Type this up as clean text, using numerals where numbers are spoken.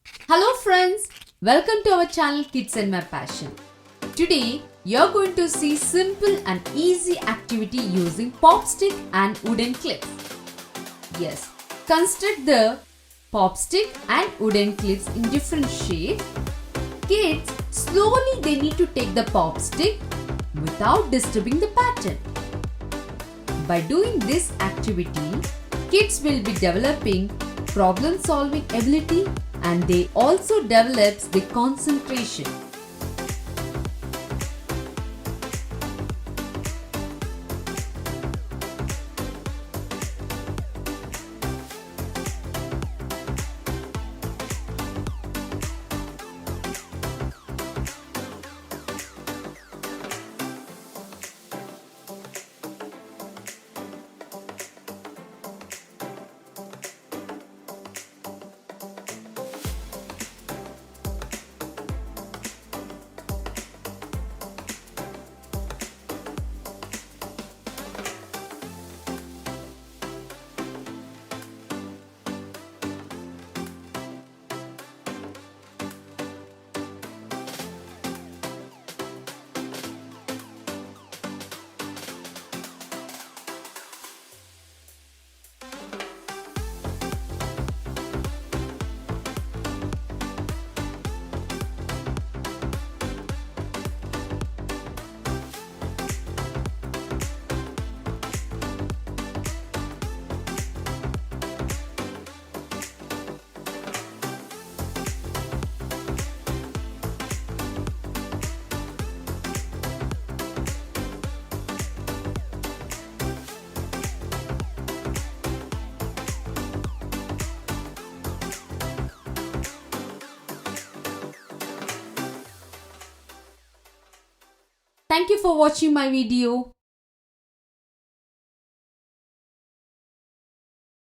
Hello friends, welcome to our channel Kids and My Passion. Today you're going to see simple and easy activity using pop stick and wooden clips. Yes, construct the pop stick and wooden clips in different shapes. Kids, slowly they need to take the pop stick without disturbing the pattern. By doing this activity, kids will be developing problem solving ability and they also develops the concentration. Thank you for watching my video.